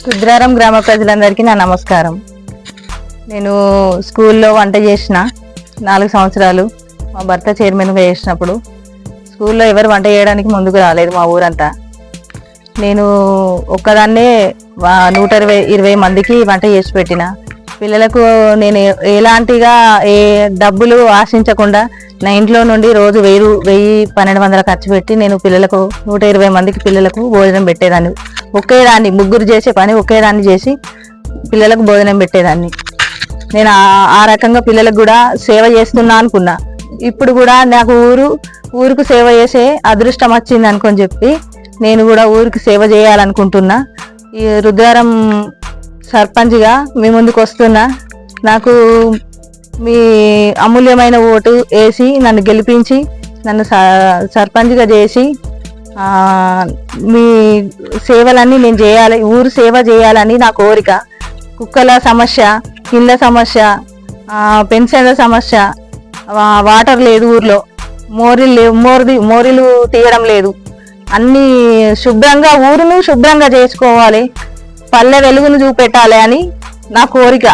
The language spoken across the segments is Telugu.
రుద్రారం గ్రామ ప్రజలందరికీ నా నమస్కారం. నేను స్కూల్లో వంట చేసిన 4 సంవత్సరాలు. మా భర్త చైర్మన్గా చేసినప్పుడు స్కూల్లో ఎవరు వంట చేయడానికి ముందుకు రాలేదు మా ఊరంతా. నేను ఒక్కదాన్నే 120 మందికి వంట చేసి పెట్టిన. పిల్లలకు నేను ఎలాంటిగా ఏ డబ్బులు ఆశించకుండా నా ఇంట్లో నుండి రోజు 1000-1200 ఖర్చు పెట్టి నేను పిల్లలకు 120 మందికి పిల్లలకు భోజనం పెట్టేదాన్ని. ఒకేదాన్ని ముగ్గురు చేసే పని ఒకేదాన్ని చేసి పిల్లలకు భోజనం పెట్టేదాన్ని. నేను ఆ రకంగా పిల్లలకు కూడా సేవ చేస్తున్నా అనుకున్నా. ఇప్పుడు కూడా నాకు ఊరుకు సేవ చేసే అదృష్టం వచ్చింది అనుకొని చెప్పి నేను కూడా ఊరికి సేవ చేయాలనుకుంటున్నా. ఈ రుద్రారం సర్పంచ్గా మీ ముందుకు వస్తున్నా. నాకు మీ అమూల్యమైన ఓటు వేసి నన్ను గెలిపించి నన్ను సర్పంచ్గా చేసి మీ సేవలన్నీ నేను చేయాలి, ఊరు సేవ చేయాలని నా కోరిక. కుక్కల సమస్య, కింద సమస్య, పెన్షన్ల సమస్య, వాటర్ లేదు ఊర్లో, మోరీలు లేవు, మోరీలు తీయడం లేదు. అన్నీ శుభ్రంగా ఊరును శుభ్రంగా చేసుకోవాలి, పల్లె వెలుగును చూపెట్టాలి అని నా కోరిక.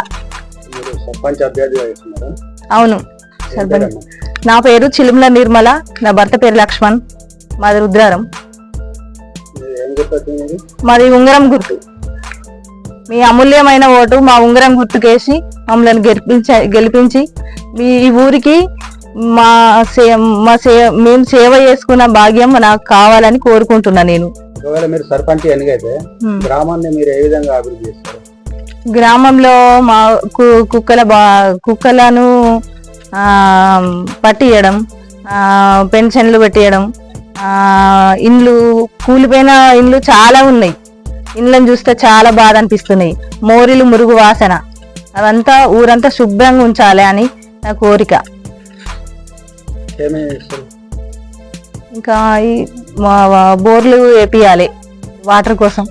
అవును సర్పంచ్. నా పేరు చిలుముల నిర్మల, నా భర్త పేరు లక్ష్మణ్, మాది రుద్రారం. మాది ఉంగరం గుర్తు. మీ అమూల్యమైన ఓటు మా ఉంగరం గుర్తుకేసి మమ్మల్ని గెలిపించి మీ ఊరికి మేము సేవ చేసుకున్న భాగ్యం నాకు కావాలని కోరుకుంటున్నా. నేను మీరు సర్పంచ్ ఎన్నికైతే గ్రామాన్ని మీరు ఏ విధంగా అభివృద్ధి చేస్తారు? గ్రామంలో మా కుక్కలను పట్టియడం, పెన్షన్లు పెట్టియడం, ఇండ్లు కూలిపోయిన ఇండ్లు చాలా ఉన్నాయి. ఇండ్లను చూస్తే చాలా బాధ అనిపిస్తున్నాయి. మోరీలు మురుగు వాసన, అవంతా ఊరంతా శుభ్రంగా ఉంచాలి అని నా కోరిక. ఇంకా బోర్లు వేపియాలి వాటర్ కోసం.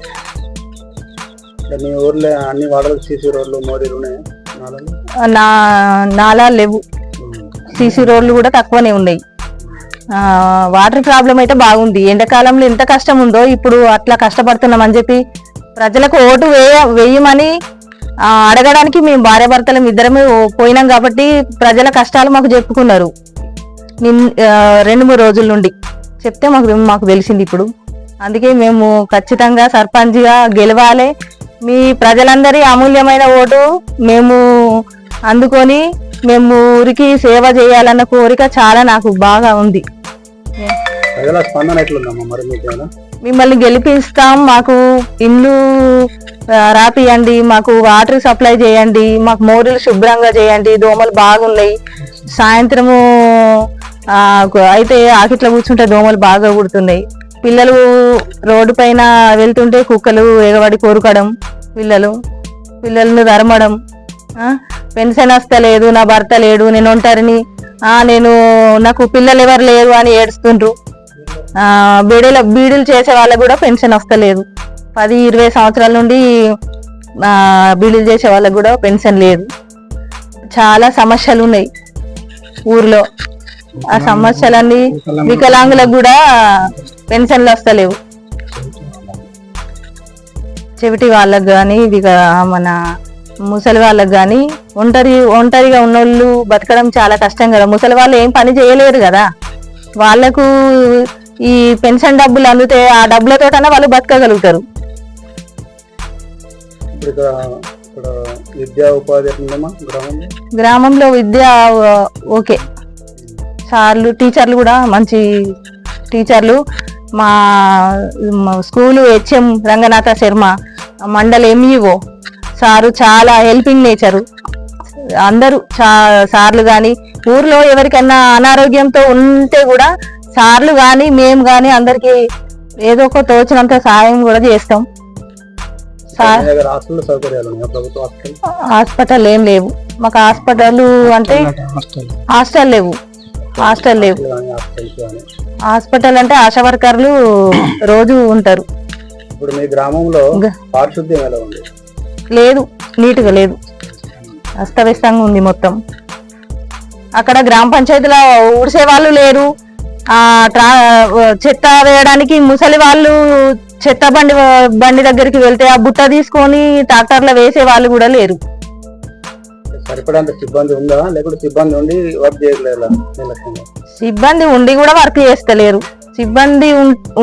నాలాలు లేవు, సీసీ రోడ్లు కూడా తక్కువనే ఉన్నాయి. వాటర్ ప్రాబ్లం అయితే బాగుంది. ఎండాకాలంలో ఎంత కష్టం ఉందో ఇప్పుడు అట్లా కష్టపడుతున్నామని చెప్పి ప్రజలకు ఓటు వేయమని అడగడానికి మేము భార్యాభర్తలం ఇద్దరమే పోయినాం కాబట్టి ప్రజల కష్టాలు మాకు చెప్పుకున్నారు. 2-3 రోజుల నుండి చెప్తే మాకు తెలిసింది ఇప్పుడు. అందుకే మేము ఖచ్చితంగా సర్పంచ్గా గెలవాలి. మీ ప్రజలందరి అమూల్యమైన ఓటు మేము అందుకొని మేము ఊరికి సేవ చేయాలన్న కోరిక చాలా నాకు బాగా ఉంది. మిమ్మల్ని గెలిపిస్తాం, మాకు ఇల్లు రాపియండి, మాకు వాటర్ సప్లై చేయండి, మాకు మోరీలు శుభ్రంగా చేయండి. దోమలు బాగున్నాయి. సాయంత్రము అయితే ఆకిట్లా కూర్చుంటే దోమలు బాగా కుడుతున్నాయి. పిల్లలు రోడ్డు పైన వెళ్తుంటే కుక్కలు ఎగబడి కొరకడం, పిల్లలను తరమడం, పెన్షన్ వస్తలేదు, నా భర్త లేడు, నేను ఒంటరిని, నాకు పిల్లలు ఎవరు లేరు అని ఏడుస్తుండ్రు. బీడీలు చేసే వాళ్ళకు కూడా పెన్షన్ వస్తలేదు. 10-20 సంవత్సరాల నుండి బీడీలు చేసే వాళ్ళకు కూడా పెన్షన్ లేదు. చాలా సమస్యలు ఉన్నాయి ఊర్లో. ఆ సమస్యలన్నీ వికలాంగులకు కూడా పెన్షన్లు వస్తలేవు. చెవిటి వాళ్ళకు కానీ మన ముసలి వాళ్ళకు కానీ ఒంటరిగా ఉన్నోళ్ళు బతకడం చాలా కష్టం కదా. ముసలి వాళ్ళు ఏం పని చేయలేరు కదా. వాళ్ళకు ఈ పెన్షన్ డబ్బులు అందితే ఆ డబ్బులతోటైనా వాళ్ళు బతకగలుగుతారు. గ్రామంలో విద్య ఓకే. టీచర్లు కూడా మంచి టీచర్లు. మా school HM Ranganatha Sharma, mandal MEO sir చాలా హెల్పింగ్ నేచరు. అందరూ సార్లు కానీ ఊర్లో ఎవరికైనా అనారోగ్యంతో ఉంటే కూడా సార్లు కానీ మేము కానీ అందరికి ఏదో ఒక తోచినంత సాయం కూడా చేస్తాం. హాస్పిటల్ ఏం లేవు మాకు. హాస్పిటల్ అంటే హాస్టల్ లేవు. హాస్పిటల్ అంటే ఆశా వర్కర్లు రోజు ఉంటారు. ఇప్పుడు మీ గ్రామంలో పారిశుద్ధ్యం ఎలా ఉంది? లేదు, నీట్గా లేదు, అస్తవ్యస్తంగా ఉంది మొత్తం. అక్కడ గ్రామ పంచాయతీలో ఊడ్చే వాళ్ళు లేరు. చెత్త వేయడానికి ముసలి వాళ్ళు చెత్త బండి దగ్గరికి వెళ్తే ఆ బుట్ట తీసుకొని ట్రాక్టర్లో వేసే వాళ్ళు కూడా లేరు. సరిపడంత సిబ్బంది ఉందా, లేకుంటే సిబ్బంది ఉండి వర్క్ చేయట్లేదా? సిబ్బంది ఉండి కూడా వర్క్ చేస్తలేరు. సిబ్బంది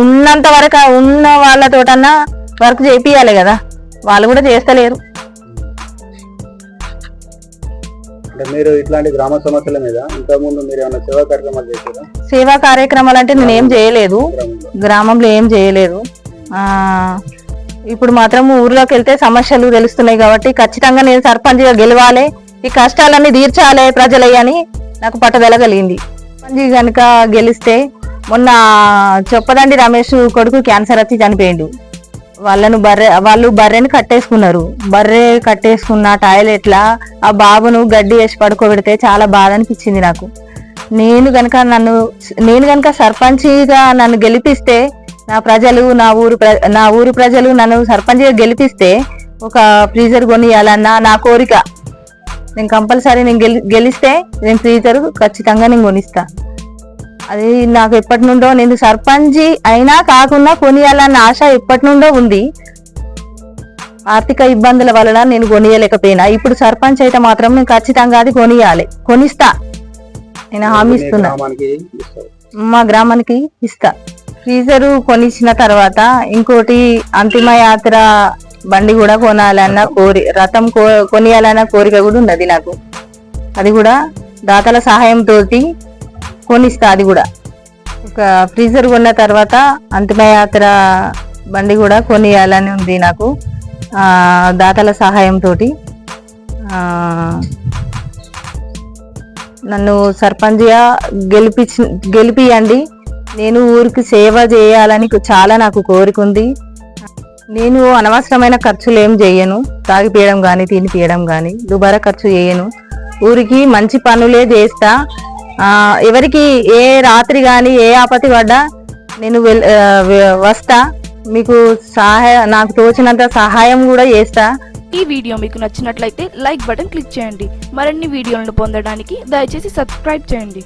ఉన్నంత వరకు ఉన్న వాళ్ళతోటన్నా వర్క్ చేపియాలి కదా, వాళ్ళు కూడా చేస్తలేరు. అంటే మీరు ఇట్లాంటి గ్రామ సమస్యల మీద ఇంతకుముందు మీరు ఏమైనా సేవా కార్యక్రమాలు చేశారా? సేవా కార్యక్రమాలు అంటే నేనేం చేయలేదు, గ్రామంలో ఏం చేయలేదు. ఇప్పుడు మాత్రం ఊర్లోకి వెళ్తే సమస్యలు తెలుస్తున్నాయి కాబట్టి ఖచ్చితంగా నేను సర్పంచ్గా గెలవాలి, ఈ కష్టాలన్నీ తీర్చాలి ప్రజలయ్యని నాకు పట్టుదల కలిగింది. సర్పంచ్ కనుక గెలిస్తే, మొన్న చొప్పదండి రమేష్ కొడుకు క్యాన్సర్ వచ్చి చనిపోయిండు. వాళ్ళు బర్రెని కట్టేసుకున్నారు. బర్రె కట్టేసుకున్న టాయిలెట్లా ఆ బాబును గడ్డి వేసి పడుకోబెడితే చాలా బాధ అనిపించింది నాకు. నేను గనక సర్పంచ్గా నన్ను గెలిపిస్తే, నా ఊరు ప్రజలు నన్ను సర్పంచ్గా గెలిపిస్తే ఒక ఫ్రీజర్ కొనియాలన్న నా కోరిక. నేను కంపల్సరీ గెలిస్తే నేను ఫ్రీజర్ ఖచ్చితంగా నేను కొనిస్తా. అది నాకు ఎప్పటి నుండో, నేను సర్పంచ్ అయినా కాకుండా కొనియాలన్న ఆశ ఎప్పటి నుండో ఉంది. ఆర్థిక ఇబ్బందుల వలన నేను కొనియలేకపోయినా, ఇప్పుడు సర్పంచ్ అయితే మాత్రం నేను ఖచ్చితంగా అది కొనిస్తా, నేను హామీ ఇస్తున్నా. మా గ్రామానికి ఇస్తా. ఫ్రీజరు కొనిచ్చిన తర్వాత ఇంకోటి అంతిమ యాత్ర బండి కూడా కొనాలన్న రథం కొనియాలన్న కోరిక కూడా ఉన్నది నాకు. అది కూడా దాతల సహాయంతో కొనిస్తా. అది కూడా ఒక ఫ్రీజర్ కొన్న తర్వాత అంతిమయాత్ర బండి కూడా కొనియాలని ఉంది నాకు, దాతల సహాయంతో. నన్ను సర్పంచ్గా గెలిపియండి. నేను ఊరికి సేవ చేయాలని చాలా నాకు కోరిక ఉంది. నేను అనవసరమైన ఖర్చులు ఏం చేయను, తాగిపియడం కానీ తినిపియడం కానీ దుబారా ఖర్చు చేయను. ఊరికి మంచి పనులే చేస్తా. ఎవరికి ఏ రాత్రి కానీ ఏ ఆపత్తి పడ్డా నేను వస్తా, మీకు నాకు తోచినంత సహాయం కూడా చేస్తా. ఈ వీడియో మీకు నచ్చినట్లయితే లైక్ బటన్ క్లిక్ చేయండి. మరిన్ని వీడియోలను పొందడానికి దయచేసి సబ్స్క్రైబ్ చేయండి.